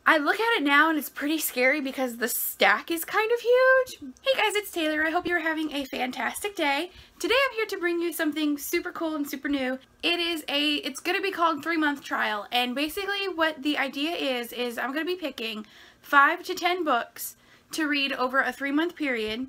I look at it now and it's pretty scary because the stack is kind of huge. Hey guys, it's Taylor. I hope you're having a fantastic day. Today I'm here to bring you something super cool and super new. It's going to be called 3-month trial, and basically what the idea is I'm going to be picking 5 to 10 books to read over a 3-month period.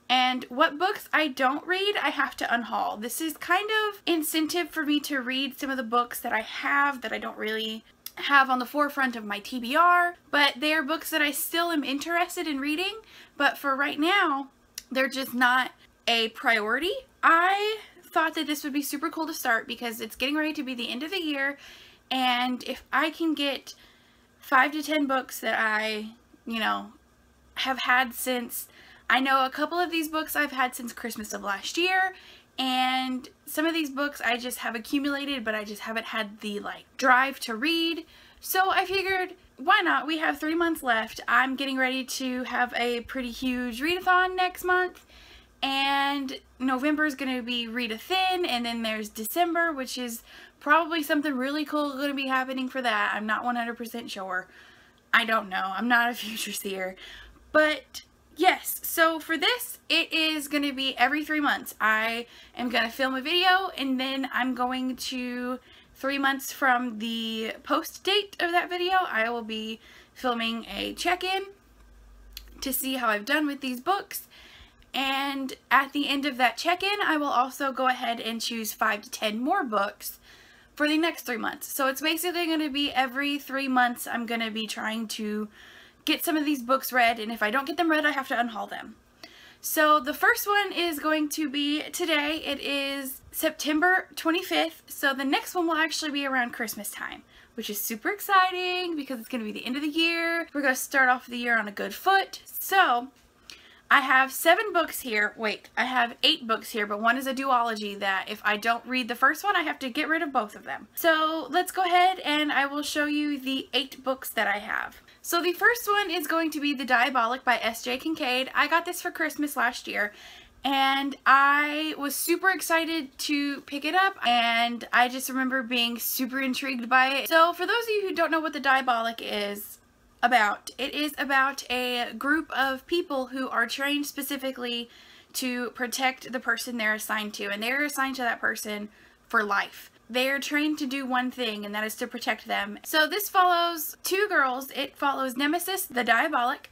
And what books I don't read, I have to unhaul. This is kind of incentive for me to read some of the books that I have that I don't really have on the forefront of my TBR, but they are books that I still am interested in reading, but for right now, they're just not a priority. I thought that this would be super cool to start because it's getting ready to be the end of the year, and if I can get 5 to 10 books that I, have had since, I know a couple of these books I've had since Christmas of last year, and some of these books I just have accumulated, but I just haven't had the drive to read. So I figured, why not? We have 3 months left. I'm getting ready to have a pretty huge readathon next month, and November is going to be read-a-thin, and then there's December, which is probably something really cool going to be happening for that. I'm not 100% sure. I don't know. I'm not a future seer. But yes, so for this, it is going to be every 3 months. I am going to film a video, and then I'm going to, 3 months from the post date of that video, I will be filming a check-in to see how I've done with these books. And at the end of that check-in, I will also go ahead and choose 5 to 10 more books for the next 3 months. So it's basically going to be every 3 months I'm going to be trying to get some of these books read, and if I don't get them read, I have to unhaul them. So the first one is going to be today. It is September 25th, so the next one will actually be around Christmas time, which is super exciting because it's going to be the end of the year. We're going to start off the year on a good foot. So I have 7 books here. Wait, I have 8 books here, but one is a duology that if I don't read the first one, I have to get rid of both of them. So let's go ahead and I will show you the 8 books that I have. So the first one is going to be The Diabolic by S.J. Kincaid. I got this for Christmas last year, and I was super excited to pick it up, and I just remember being super intrigued by it. So for those of you who don't know what The Diabolic is about, it is about a group of people who are trained specifically to protect the person they're assigned to, and they're assigned to that person for life. They are trained to do one thing, and that is to protect them. So this follows 2 girls. It follows Nemesis, the Diabolic,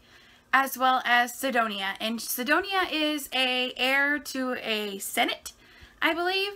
as well as Sidonia. And Sidonia is an heir to a senate, I believe.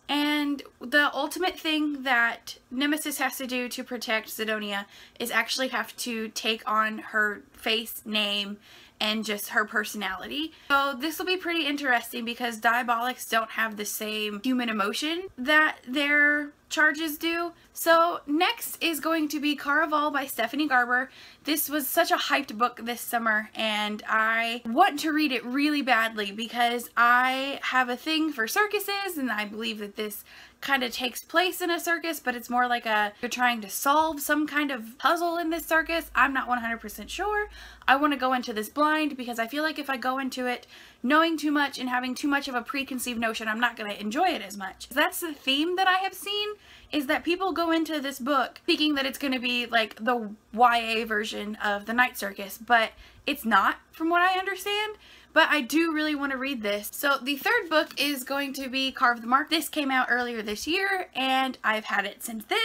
And the ultimate thing that Nemesis has to do to protect Sidonia is actually have to take on her face, name, and just her personality. So this will be pretty interesting because Diabolics don't have the same human emotion that their charges do. So next is going to be Caraval by Stephanie Garber. This was such a hyped book this summer, and I want to read it really badly because I have a thing for circuses, and I believe that this kind of takes place in a circus, but it's more like you're trying to solve some kind of puzzle in this circus. I'm not 100% sure. I want to go into this blind because I feel like if I go into it knowing too much and having too much of a preconceived notion, I'm not going to enjoy it as much. That's the theme that I have seen, is that people go into this book thinking that it's going to be like the YA version of The Night Circus, but it's not, from what I understand. But I do really want to read this. So the third book is going to be Carve the Mark. This came out earlier this year, and I've had it since then.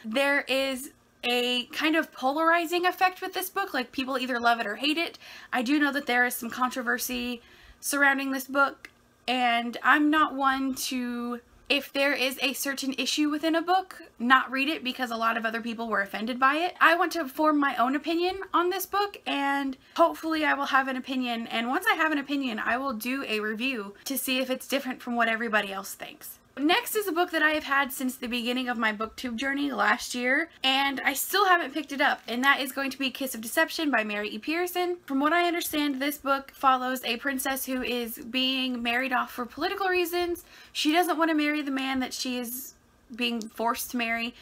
There is a kind of polarizing effect with this book, like people either love it or hate it. I do know that there is some controversy surrounding this book, and I'm not one to, if there is a certain issue within a book, not read it because a lot of other people were offended by it. I want to form my own opinion on this book, and hopefully I will have an opinion, and once I have an opinion, I will do a review to see if it's different from what everybody else thinks. Next is a book that I have had since the beginning of my booktube journey last year, and I still haven't picked it up, and that is going to be Kiss of Deception by Mary E. Pearson. From what I understand, this book follows a princess who is being married off for political reasons. She doesn't want to marry the man that she is being forced to marry,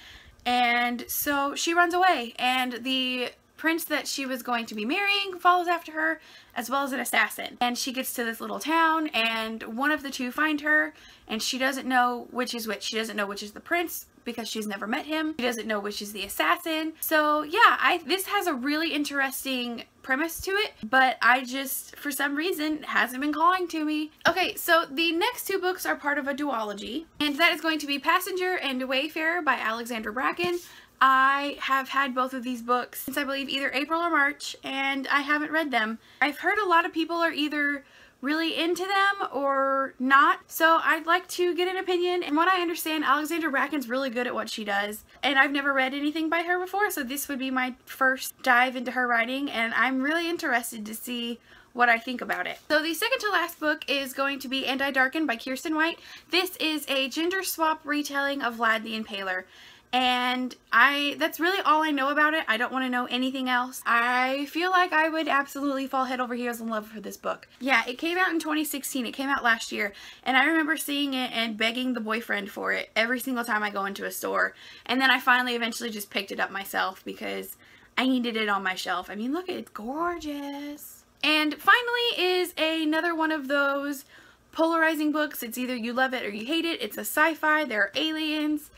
and so she runs away, and the prince that she was going to be marrying follows after her, as well as an assassin. And she gets to this little town, and one of the two find her, and she doesn't know which is which. She doesn't know which is the prince because she's never met him. She doesn't know which is the assassin. So yeah, this has a really interesting premise to it, but I just, for some reason, hasn't been calling to me. Okay, so the next two books are part of a duology, and that is going to be Passenger and Wayfarer by Alexandra Bracken. I have had both of these books since I believe either April or March, and I haven't read them. I've heard a lot of people are either really into them or not, so I'd like to get an opinion. And what I understand, Alexandra Bracken's really good at what she does, and I've never read anything by her before, so this would be my first dive into her writing, and I'm really interested to see what I think about it. So the second to last book is going to be And I Darken by Kiersten White. This is a gender swap retelling of Vlad the Impaler. And that's really all I know about it. I don't want to know anything else. I feel like I would absolutely fall head over heels in love for this book. Yeah, it came out in 2016. It came out last year. And I remember seeing it and begging the boyfriend for it every single time I go into a store. And then I finally eventually just picked it up myself because I needed it on my shelf. I mean, look, it's gorgeous. And finally is another one of those polarizing books. It's either you love it or you hate it. It's a sci-fi. There are aliens.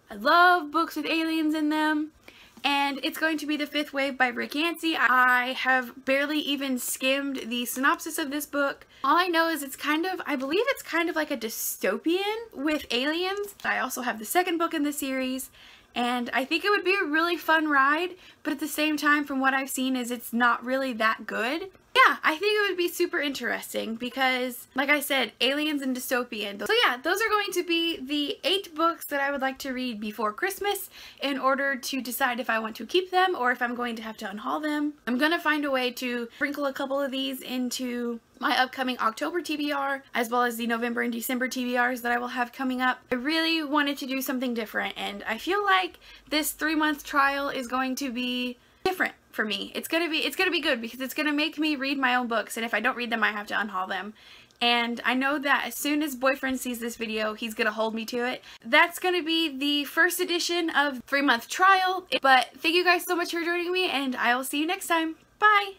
I love books with aliens in them, and it's going to be The Fifth Wave by Rick Yancey. I have barely even skimmed the synopsis of this book. All I know is I believe it's kind of like a dystopian with aliens. I also have the second book in the series, and I think it would be a really fun ride, but at the same time, from what I've seen, is it's not really that good. Yeah, I think it would be super interesting because, like I said, aliens and dystopian. So yeah, those are going to be the 8 books that I would like to read before Christmas in order to decide if I want to keep them or if I'm going to have to unhaul them. I'm going to find a way to sprinkle a couple of these into my upcoming October TBR, as well as the November and December TBRs that I will have coming up. I really wanted to do something different, and I feel like this 3-month trial is going to be different for me. It's gonna be good because it's gonna make me read my own books, and if I don't read them, I have to unhaul them. And I know that as soon as boyfriend sees this video, he's gonna hold me to it. That's gonna be the first edition of 3-month trial. But thank you guys so much for joining me, and I will see you next time. Bye!